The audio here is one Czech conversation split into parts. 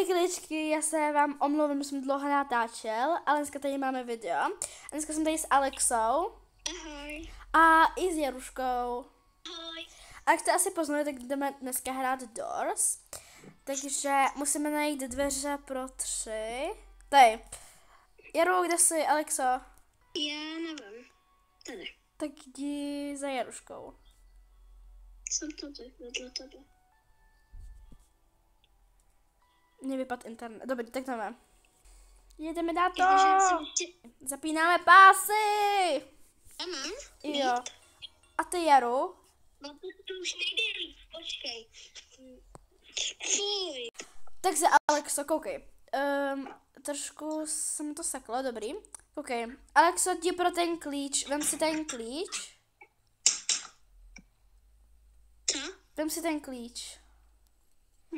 Ahoj kličky, já se vám omlouvám, že jsem dlouho natáčel, ale dneska tady máme video. A dneska jsem tady s Alexou. Ahoj. A i s Jaruškou. Ahoj. A jak jste asi poznali, tak jdeme dneska hrát Doors. Takže musíme najít dveře pro 3. Tady. Jaru, kde jsi, Alexo? Já nevím. Tady. Tak jdi za Jaruškou. Jsem tady, vedle tebe. Mně vypadl internet. Dobrý, tak jdeme. Jedeme na to. Zapínáme pásy. Já mám? Jo. A ty, Jaru? No to už nejde líp, počkej. Fuj. Takže Alexo, koukej. Trošku jsem to seklo, dobrý. Koukej. Alexo, jdi pro ten klíč. Vem si ten klíč. Co? Vem si ten klíč.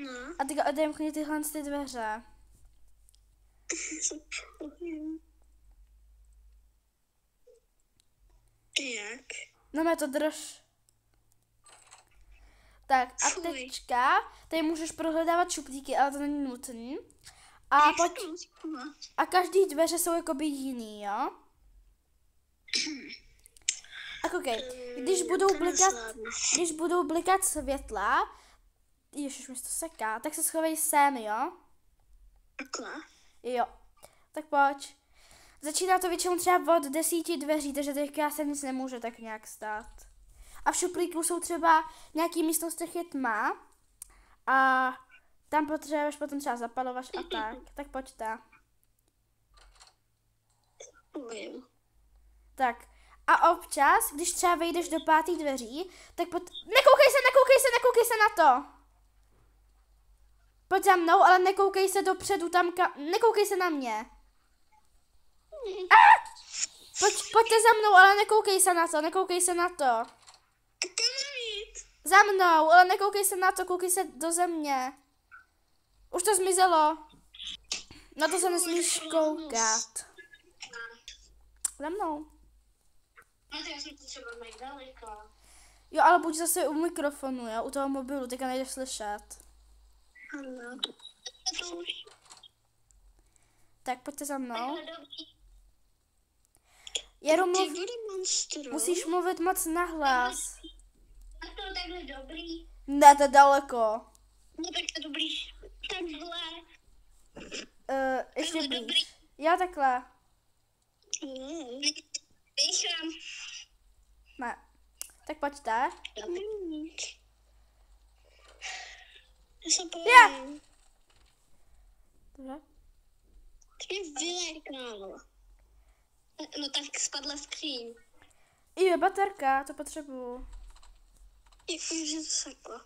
No. A ty odemkni tyhle ty dveře. Jak? No mě to drž. Tak a Fuj. teďka, tady můžeš prohledávat šuplíky, ale to není nutný. A pojď. A každý dveře jsou jakoby jiný, jo? A koukej, když budou blikat světla, ježiš, mi to seká, tak se schovej sem, jo? Takhle? Jo. Tak pojď. Začíná to většinou třeba od 10 dveří, takže teďka se nic nemůže tak nějak stát. A v šuplíku jsou třeba nějaký místnostech je tma a tam potřebuješ potom třeba zapalovač a tak. Tak pojďte. Tak. A občas, když třeba vejdeš do 5. dveří, tak nekoukej se na to. Pojď za mnou, ale nekoukej se dopředu tam, nekoukej se na mě. Pojďte za mnou, ale nekoukej se na to. Za mnou, ale nekoukej se na to, koukej se do země. Už to zmizelo. Na to se nesmíš koukat. Za mnou. No to já jsem to třeba najít daleko. Jo, ale buď zase u mikrofonu, jo, u toho mobilu, teďka nejdeš slyšet. Ano. To už. Tak pojďte za mnou. Dobrý. Jaru, Ty bude monstru. musíš mluvit moc nahlas. A to takhle dobrý. Ne, to je daleko. No tak to dobrý. Takhle. Ještě Takhle dobrý. blíž. Já takhle. Nechám. Ne. Tak pojďte. Já se Já. bojím. Dobře. To mě vyléknalo. No tak spadla skříň. Jo, baterka, to potřebuju. Jakože to seklo.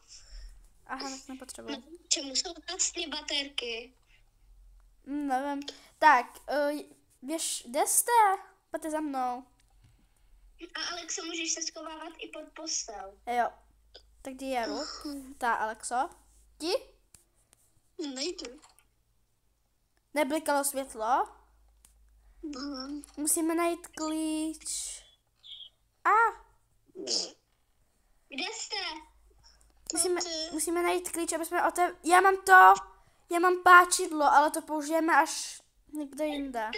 Aha, tak nepotřebuju. Čemu jsou vlastně baterky? Nevím. Tak, běž, kde jste? Pojďte za mnou. A Alexo, můžeš se schovávat i pod postel. Jo. Tak jdi Jaru. Ta Alexo. Jdi. Nejdu. Neblikalo světlo. Mám. Musíme najít klíč. Kde jste? Musíme najít klíč, aby jsme Já mám páčidlo, ale to použijeme až někde jinde.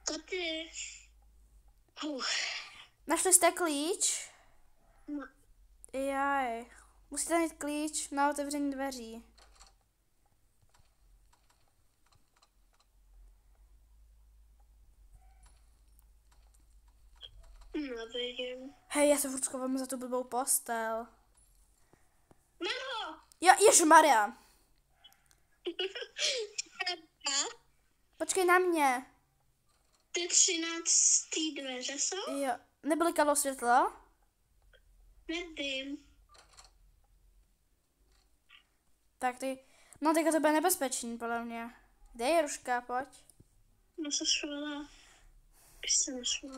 To ty. Našli jste klíč? No. Jaj. Musíte najít klíč na otevření dveří. Nevidím. Hej, já se furt schovám za tu blbou postel. Mám ho! Jo, ježmaria. Počkej na mě. Ty 13. dveře jsou? Jo, neblikalo světlo? Nevím. Tak ty, no teďka to bude nebezpečný, podle mě. Kde je Jaruška, pojď. No se švala. Když se nešvala.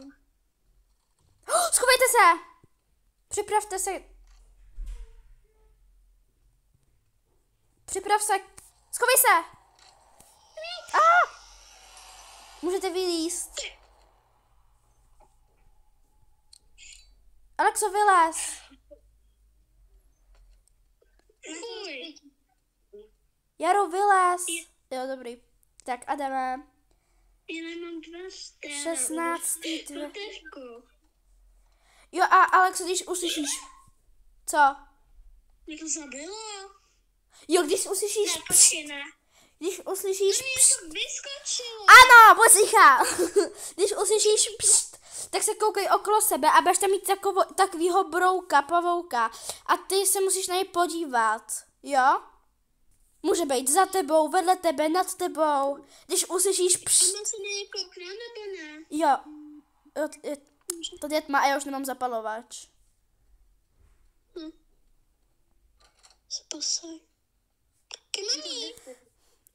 Schovejte se! Připravte se. Připrav se. Schovej se! Můžete vylízt. Alexo, vylez. Fuj. Jaro, vylez. Jo, dobrý. Tak a jdeme. Já nemám 2 stále. 16. Jo a Alex, když uslyšíš... Co? Mě to zabilo. Jo, když uslyšíš... Ne, počkej, ne. Když uslyšíš... Mě to vyskočilo. Ano, poslychá. Když uslyšíš pšt, tak se koukej okolo sebe a budeš tam mít takovýho brouka, pavouka. A ty se musíš na něj podívat. Jo? Může být za tebou, vedle tebe, nad tebou. Když uslyšíš pšt. A mám se na něj kouknout, nebo ne? Jo. To je tma a já už nemám zapalovač. Spasaj. Kamaní.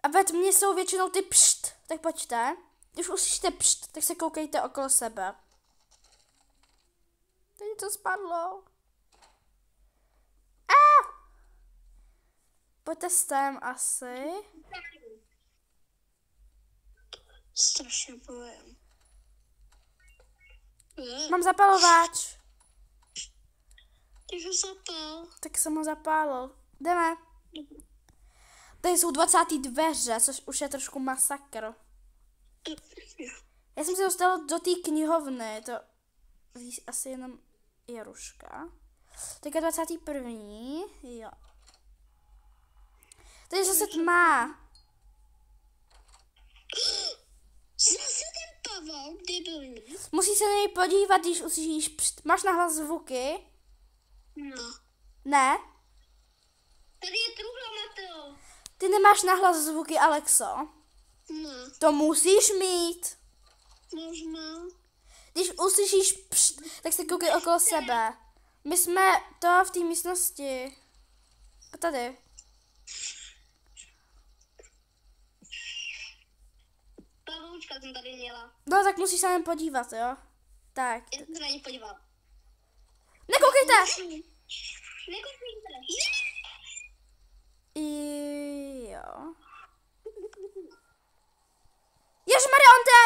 A ve tmě jsou většinou ty pšt. Tak pojďte. Když uslyšíte pšt, tak se koukejte okolo sebe. Teď to spadlo. Pojďte sem asi. Strašně bojím. Mám zapalovač. Ty ho zapal. Tak jsem ho zapálil. Jdeme. Tady jsou 20. dveře, což už je trošku masakr. Já jsem se dostala do té knihovny, to ví asi jenom Jaruška. Tak je 21. Jo. Tady zase tma. Zase ten pavouk, debilní. Musíš se na něj podívat, když uslyšíš pšt. Máš nahlas zvuky? No. Ne? Tady je truhla, Mateo. Ty nemáš nahlas zvuky, Alexo. No. To musíš mít. Možná. Když uslyšíš pšt, tak se koukej okolo sebe. My jsme to v té místnosti. Tady. Pavoučka jsem tady měla. No tak musíš se na něm podívat, jo? Tak. Já jsem se na ní podíval. Nekoukejte! Nekoukejte. Jo. Ježišmarja, on jde!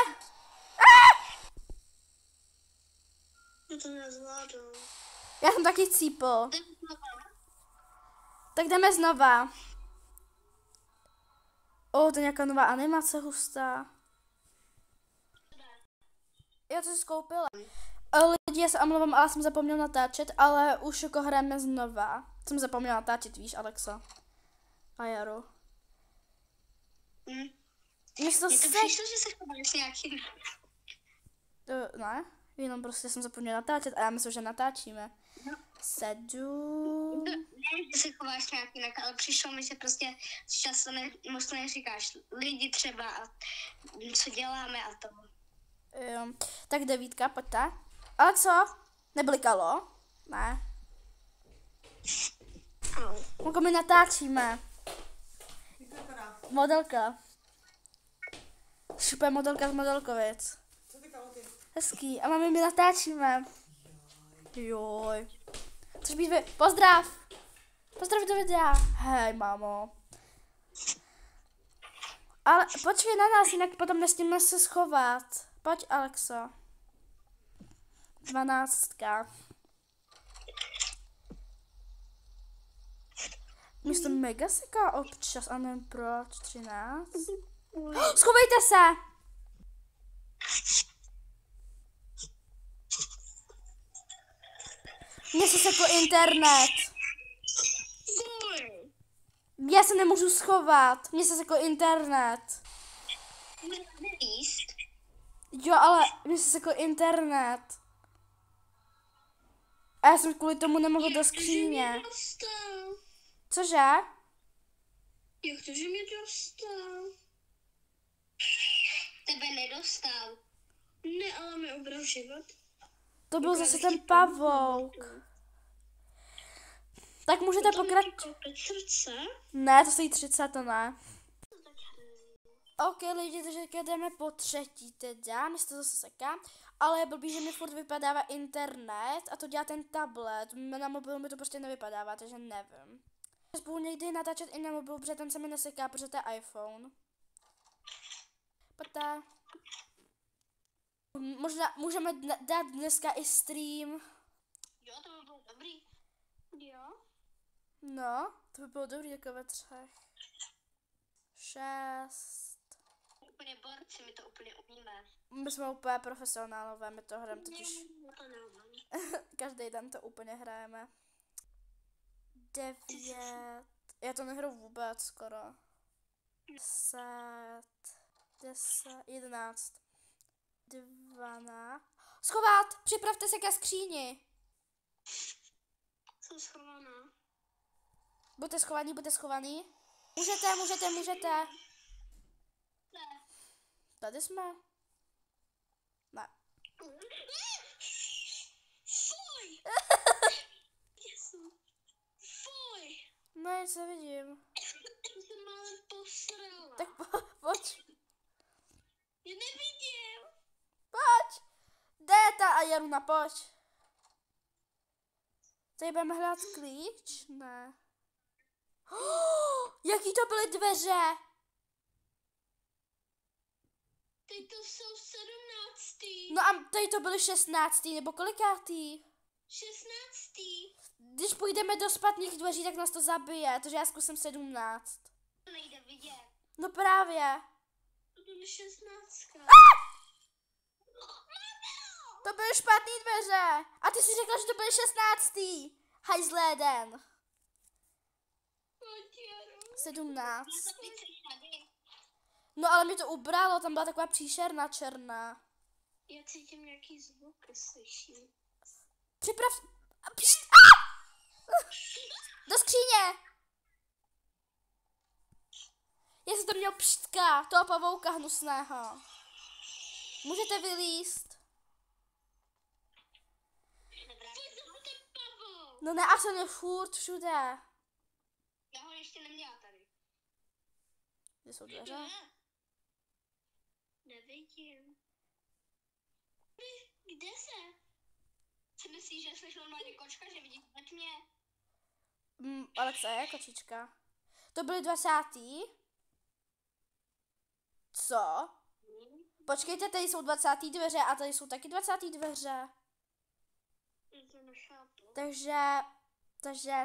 Já to nezvládnu. Já jsem taky cípl. Tak jdeme znova. To je nějaká nová animace hustá. Já to si skoupila. Lidi, já se omlouvám, ale jsem zapomněl natáčet, ale už jako hrajeme znova. Jsem zapomněla natáčet, víš, Alexo. A Jaro. Místo Mně to se... přišlo, že se chováš nějaký... Ne, jenom prostě jsem zapomněla natáčet a já myslím, že natáčíme. No. 7... Ne, že se chováš nějak jinak, ale přišlo mi, že prostě často moc to neříkáš lidi třeba a co děláme a to. Jo. Tak 9, pojďte. Alexo, neblikalo? Ne. Jako my natáčíme. Modelka. Super modelka z Modelkovic. Hezký. A mami, my natáčíme. Joj. Chceš být Pozdrav. Pozdrav do videa. Hej, mámo. Ale počkej na nás, jinak potom nestíme se schovat. Pojď, Alexo. 12. Místo mega seká občas, a nevím proč. 13. Schovejte se! Mně se sekl internet. Já se nemůžu schovat. Mně se sekl internet. Jo, ale mně se sekl internet. A já jsem kvůli tomu nemohl do skříně. Cože? Jak to, že mě dostal? Tebe nedostal. Ne, ale mi ubral život. To byl zase ten pavouk. Tak můžete pokračovat. Srdce? Ne, to stojí 30, to ne. Ok, lidi, takže jdeme po 3. teda, mi se to zase seká. Ale je blbý, že mi furt vypadává internet a to dělá ten tablet. Na mobilu mi to prostě nevypadává, takže nevím. Budu někdy natáčet i na mobilu, protože ten se mi neseká, protože to je iPhone. Pojďte. Možná můžeme dát dneska i stream. Jo, to by bylo dobrý. Jo? No, to by bylo dobrý jako ve 3. 6. Úplně borci, my to úplně umíme. My jsme úplně profesionálové, my to hrajeme totiž. To neumím. Každý den to úplně hrajeme. 9. Já to nehraju vůbec skoro. 10. 11. 12. Schovat! Připravte se ke skříni. Jsem schovaná. Buďte schovaní, buďte schovaní. Můžete. Ne. Tady jsme. Ne. Fuj! Fuj! No, nic nevidím. To jsem málem posrala. Tak pojď. Já nevidím. Pojď. Déta a Jaruna, pojď. Tady budeme hledat klíč? Ne. Jaký to byly dveře? Teď to jsou 17. No a tady to byly 16. nebo kolikátý? 16. Když půjdeme do špatných dveří, tak nás to zabije, takže já zkusím 17. To nejde vidět. No právě. To byly 16. To byly špatný dveře. A ty jsi řekla, že to byly 16. Hajzlé den. 17. No ale mi to ubralo, tam byla taková příšerná černá. Já cítím nějaký zvuk, slyším. Připrav... Pšt, do skříně. Já jsem tam měl pštka, toho pavouka hnusného. Můžete vylízt. No ne, a jsem je furt všude. Já ho ještě neměla tady. Kde jsou dveře? Nevidím. Kde se? Si myslíš, že jsi normálně kočka, že vidíš na tmě? Alexa je kočička. To byly 20. Co? Počkejte, tady jsou 20. dveře a tady jsou taky 20. dveře. To nechápu. Takže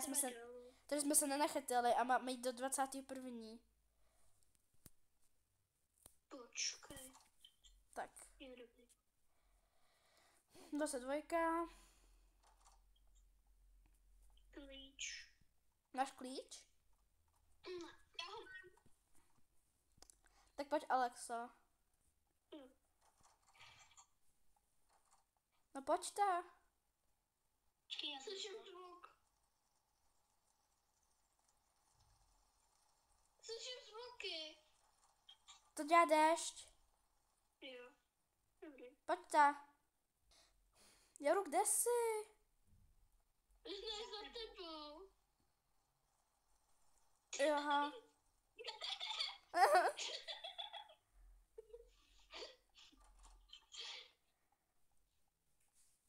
jsme se nenachytili a máme jít do 21. Počkej. Tak. Je dobrý. 22. Klíč. Máš klíč? Já ho mám. Tak pojď, Alexo. No pojďte. Počkej, já slyším zvuk. Slyším zvuky. To dělá déšť. Jo. Dobrý. Pojďte. Jaru, kde jsi? Ne, za tebou. Aha.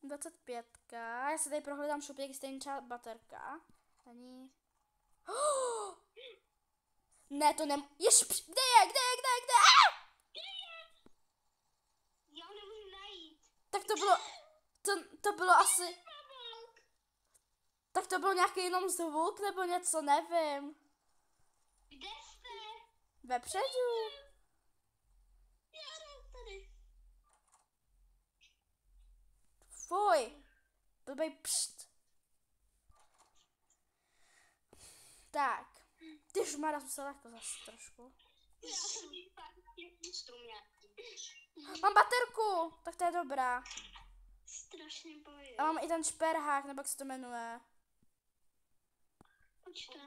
25. Já si tady prohledám šuplík, stejně třeba baterka. Ani. Ne, to nem... Kde je? Já ho nemůžu najít. Tak to bylo... To bylo asi... Tak to byl nějaký jenom zvuk nebo něco, nevím. Kde jste? Vepředu. Já jdu tady. Fuj. Blbej pšt. Tak. Ty žmara, jsem se lehko zase trošku. Já jsem strum nějaký. Mám baterku, tak to je dobrá. Strašně bojím. A mám i ten šperhák, nebo jak se to jmenuje. Počkej.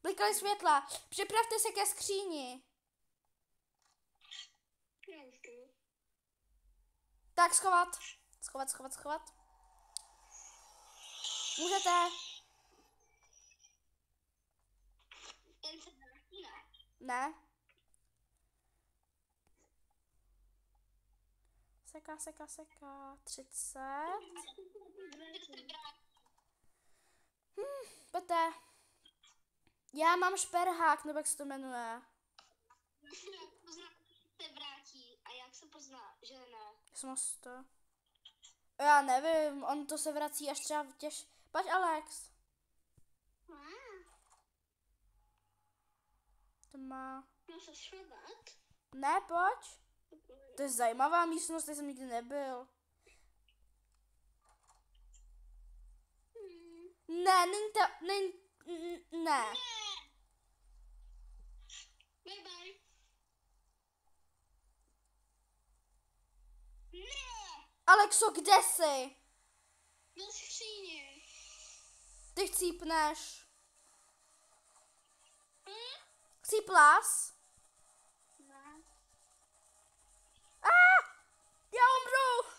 Blikaly světla. Připravte se ke skříni. Já už jdu. Tak schovat. Schovat. Můžete. Ten se vrátí, ne? Ne. Seka. 30. Pojďte. Já mám šperhák, nebo jak se to jmenuje. Poznám, že se vrátí. A jak se pozná, že ne? Já nevím, on to se vrací až třeba Pojď, Alex. Tma. Mám se schovat? Ne, pojď. To je zajímavá místnost, tady jsem nikdy nebyl. Ne, není to, ne. Bye bye. Ne! Alexo, kde jsi? Do skříně. Ty chcípneš. Chcíplas? Ne. Já umřu!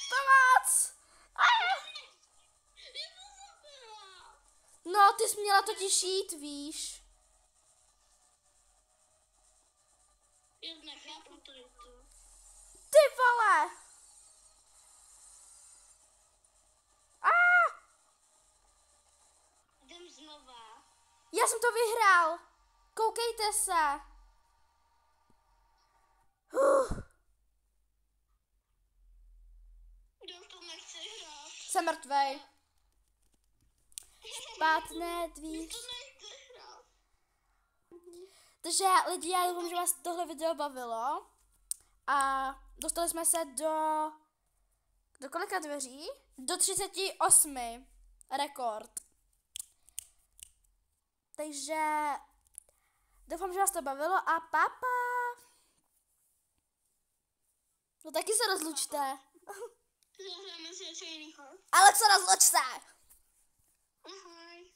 Pomoc! Je to zabila. No, ty jsi měla totiž jít, víš. Já nechápu to. Ty vole! Jdem znova. Já jsem to vyhrál. Koukejte se. Kdo to nechce hrát? Jsem mrtvej. Špatné dvíř. To nechce hrát. Takže lidi, já doufám, že vás tohle video bavilo. A dostali jsme se do kolika dveří? Do 38. Rekord. Takže doufám, že vás to bavilo a papa. No taky se rozlučte. Zahráme si něco jiného. Alex, rozluč se. Ahoj.